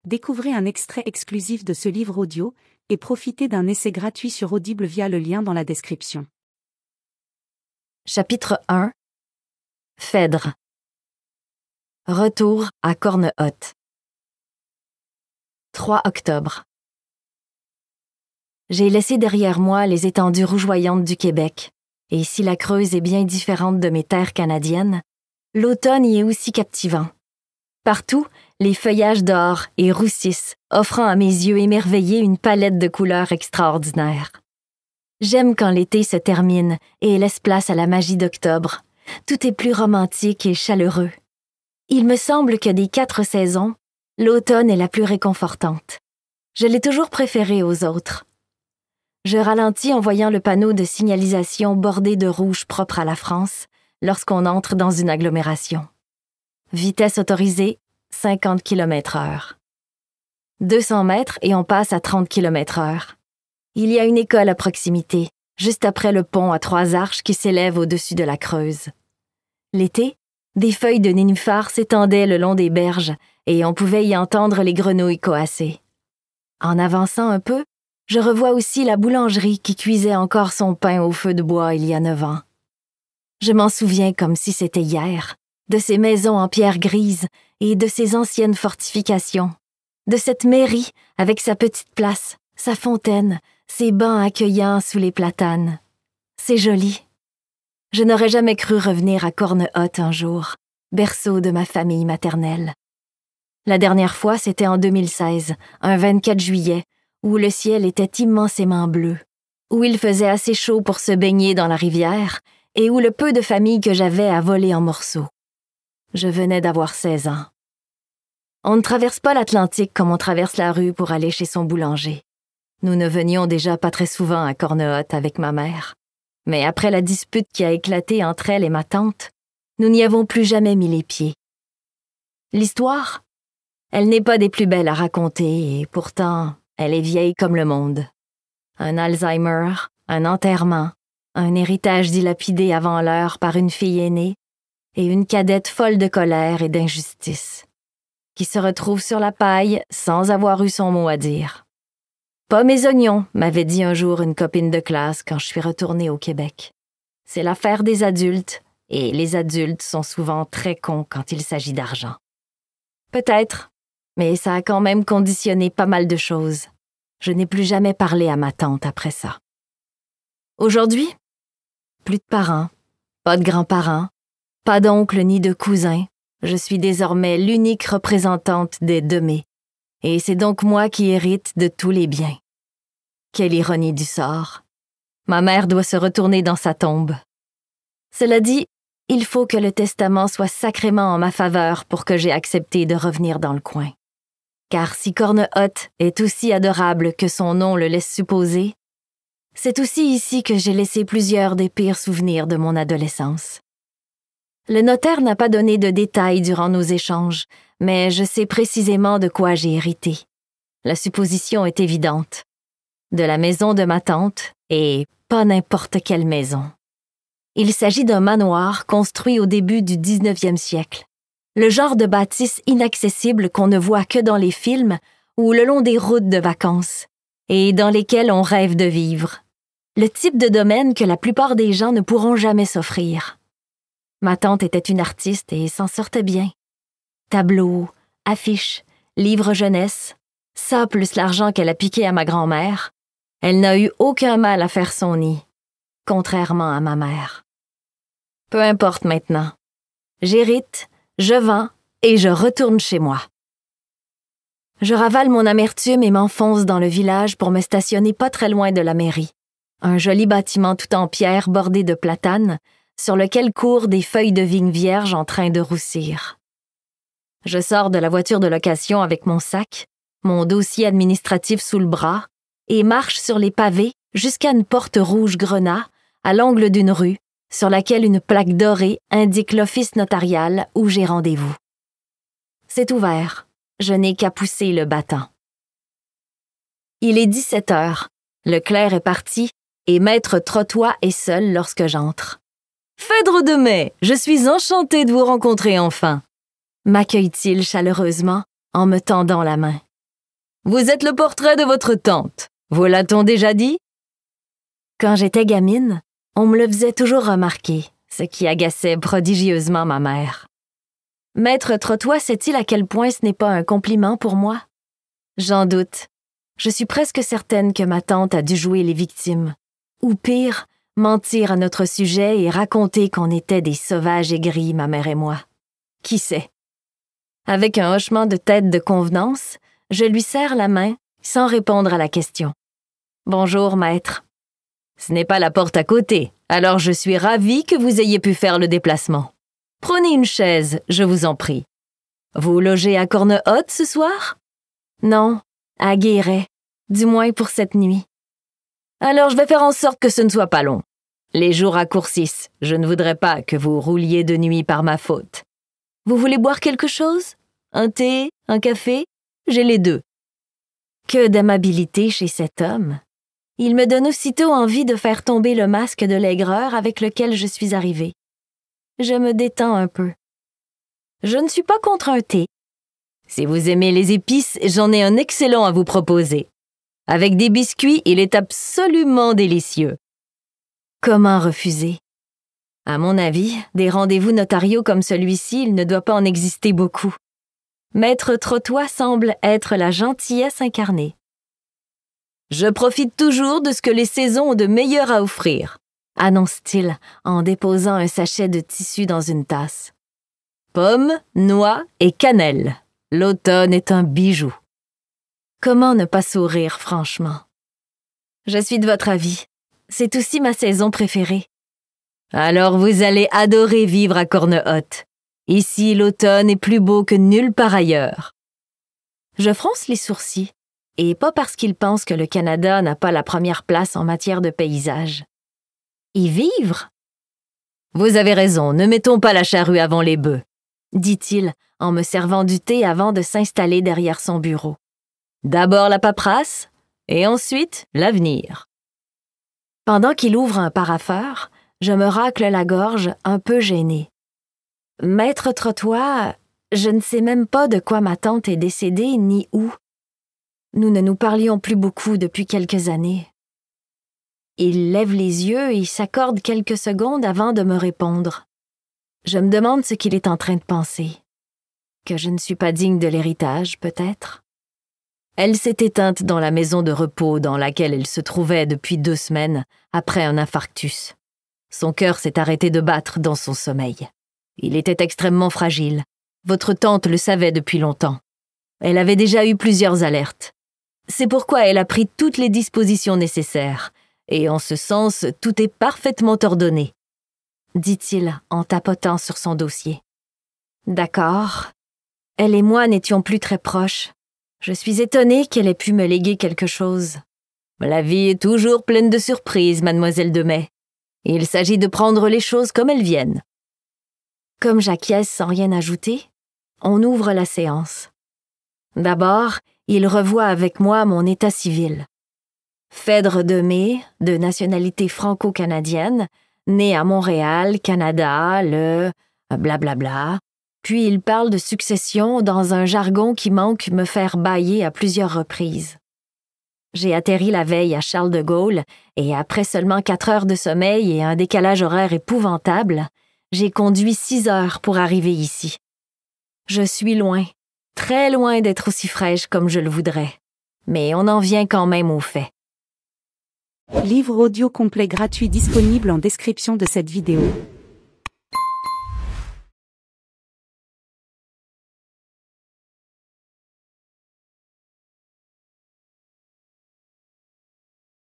Découvrez un extrait exclusif de ce livre audio et profitez d'un essai gratuit sur Audible via le lien dans la description. Chapitre 1. Phèdre. Retour à Cornehotte. 3 octobre. J'ai laissé derrière moi les étendues rougeoyantes du Québec, et si la Creuse est bien différente de mes terres canadiennes, l'automne y est aussi captivant. Partout, les feuillages dorent et roussissent, offrant à mes yeux émerveillés une palette de couleurs extraordinaires. J'aime quand l'été se termine et laisse place à la magie d'octobre. Tout est plus romantique et chaleureux. Il me semble que des 4 saisons, l'automne est la plus réconfortante. Je l'ai toujours préférée aux autres. Je ralentis en voyant le panneau de signalisation bordé de rouge propre à la France lorsqu'on entre dans une agglomération. Vitesse autorisée, 50 km/h. 200 mètres et on passe à 30 km/h. Il y a une école à proximité, juste après le pont à 3 arches qui s'élève au-dessus de la Creuse. L'été, des feuilles de nénuphar s'étendaient le long des berges et on pouvait y entendre les grenouilles coasser. En avançant un peu, je revois aussi la boulangerie qui cuisait encore son pain au feu de bois il y a 9 ans. Je m'en souviens comme si c'était hier, de ces maisons en pierre grise et de ces anciennes fortifications, de cette mairie avec sa petite place, sa fontaine, ses bancs accueillants sous les platanes. C'est joli. Je n'aurais jamais cru revenir à Cornehotte un jour, berceau de ma famille maternelle. La dernière fois, c'était en 2016, un 24 juillet, où le ciel était immensément bleu, où il faisait assez chaud pour se baigner dans la rivière et où le peu de famille que j'avais a volé en morceaux. Je venais d'avoir 16 ans. On ne traverse pas l'Atlantique comme on traverse la rue pour aller chez son boulanger. Nous ne venions déjà pas très souvent à Cornehotte avec ma mère. Mais après la dispute qui a éclaté entre elle et ma tante, nous n'y avons plus jamais mis les pieds. L'histoire, elle n'est pas des plus belles à raconter et pourtant, elle est vieille comme le monde. Un Alzheimer, un enterrement, un héritage dilapidé avant l'heure par une fille aînée et une cadette folle de colère et d'injustice, qui se retrouve sur la paille sans avoir eu son mot à dire. Pas mes oignons, m'avait dit un jour une copine de classe quand je suis retournée au Québec. C'est l'affaire des adultes, et les adultes sont souvent très cons quand il s'agit d'argent. Peut-être, mais ça a quand même conditionné pas mal de choses. Je n'ai plus jamais parlé à ma tante après ça. Aujourd'hui, plus de parents, pas de grands-parents, pas d'oncles ni de cousins. Je suis désormais l'unique représentante des Demé, et c'est donc moi qui hérite de tous les biens. Quelle ironie du sort. Ma mère doit se retourner dans sa tombe. Cela dit, il faut que le testament soit sacrément en ma faveur pour que j'aie accepté de revenir dans le coin. Car si Cornehotte est aussi adorable que son nom le laisse supposer, c'est aussi ici que j'ai laissé plusieurs des pires souvenirs de mon adolescence. Le notaire n'a pas donné de détails durant nos échanges, mais je sais précisément de quoi j'ai hérité. La supposition est évidente. De la maison de ma tante, et pas n'importe quelle maison. Il s'agit d'un manoir construit au début du 19e siècle. Le genre de bâtisse inaccessible qu'on ne voit que dans les films ou le long des routes de vacances, et dans lesquelles on rêve de vivre. Le type de domaine que la plupart des gens ne pourront jamais s'offrir. Ma tante était une artiste et s'en sortait bien. Tableaux, affiches, livres jeunesse, ça plus l'argent qu'elle a piqué à ma grand-mère, elle n'a eu aucun mal à faire son nid, contrairement à ma mère. Peu importe maintenant. J'hérite, je vends et je retourne chez moi. Je ravale mon amertume et m'enfonce dans le village pour me stationner pas très loin de la mairie. Un joli bâtiment tout en pierre bordé de platanes, sur lequel courent des feuilles de vigne vierge en train de roussir. Je sors de la voiture de location avec mon sac, mon dossier administratif sous le bras, et marche sur les pavés jusqu'à une porte rouge grenat, à l'angle d'une rue, sur laquelle une plaque dorée indique l'office notarial où j'ai rendez-vous. C'est ouvert, je n'ai qu'à pousser le battant. Il est 17 heures, le clerc est parti et maître Trottois est seul lorsque j'entre. « Phèdre de Mai, je suis enchanté de vous rencontrer enfin !» m'accueille-t-il chaleureusement en me tendant la main. Vous êtes le portrait de votre tante. Vous l'a-t-on déjà dit? Quand j'étais gamine, on me le faisait toujours remarquer, ce qui agaçait prodigieusement ma mère. Maître Trottois sait-il à quel point ce n'est pas un compliment pour moi? J'en doute. Je suis presque certaine que ma tante a dû jouer les victimes. Ou pire, mentir à notre sujet et raconter qu'on était des sauvages aigris, ma mère et moi. Qui sait? Avec un hochement de tête de convenance, je lui serre la main sans répondre à la question. « Bonjour, maître. » Ce n'est pas la porte à côté, alors je suis ravie que vous ayez pu faire le déplacement. Prenez une chaise, je vous en prie. Vous logez à Corne-Haute ce soir? Non, à Guéret, du moins pour cette nuit. Alors je vais faire en sorte que ce ne soit pas long. Les jours raccourcissent, je ne voudrais pas que vous rouliez de nuit par ma faute. Vous voulez boire quelque chose? Un thé? Un café? J'ai les deux. Que d'amabilité chez cet homme. Il me donne aussitôt envie de faire tomber le masque de l'aigreur avec lequel je suis arrivée. Je me détends un peu. Je ne suis pas contre un thé. Si vous aimez les épices, j'en ai un excellent à vous proposer. Avec des biscuits, il est absolument délicieux. Comment refuser? À mon avis, des rendez-vous notariaux comme celui-ci, il ne doit pas en exister beaucoup. Maître Trottois semble être la gentillesse incarnée. Je profite toujours de ce que les saisons ont de meilleur à offrir, annonce-t-il en déposant un sachet de tissu dans une tasse. Pommes, noix et cannelle. L'automne est un bijou. Comment ne pas sourire, franchement? Je suis de votre avis. C'est aussi ma saison préférée. Alors vous allez adorer vivre à Corne-Haute. Ici, l'automne est plus beau que nulle part ailleurs. Je fronce les sourcils, et pas parce qu'il pense que le Canada n'a pas la première place en matière de paysage. Y vivre? Vous avez raison, ne mettons pas la charrue avant les bœufs, dit-il en me servant du thé avant de s'installer derrière son bureau. D'abord la paperasse, et ensuite l'avenir. Pendant qu'il ouvre un parapheur, je me racle la gorge, un peu gênée. Maître Trottois, je ne sais même pas de quoi ma tante est décédée ni où. Nous ne nous parlions plus beaucoup depuis quelques années. Il lève les yeux et s'accorde quelques secondes avant de me répondre. Je me demande ce qu'il est en train de penser. Que je ne suis pas digne de l'héritage, peut-être? Elle s'est éteinte dans la maison de repos dans laquelle elle se trouvait depuis 2 semaines après un infarctus. Son cœur s'est arrêté de battre dans son sommeil. Il était extrêmement fragile. Votre tante le savait depuis longtemps. Elle avait déjà eu plusieurs alertes. C'est pourquoi elle a pris toutes les dispositions nécessaires, et en ce sens, tout est parfaitement ordonné, dit-il en tapotant sur son dossier. D'accord. Elle et moi n'étions plus très proches. Je suis étonnée qu'elle ait pu me léguer quelque chose. La vie est toujours pleine de surprises, mademoiselle Demey. Il s'agit de prendre les choses comme elles viennent. Comme j'acquiesce sans rien ajouter, on ouvre la séance. D'abord, il revoit avec moi mon état civil. Phèdre Demey, de nationalité franco-canadienne, né à Montréal, Canada, le blablabla. Puis il parle de succession dans un jargon qui manque me faire bâiller à plusieurs reprises. J'ai atterri la veille à Charles de Gaulle et après seulement 4 heures de sommeil et un décalage horaire épouvantable, j'ai conduit 6 heures pour arriver ici. Je suis loin, très loin d'être aussi fraîche comme je le voudrais, mais on en vient quand même aux faits. Livre audio complet gratuit disponible en description de cette vidéo.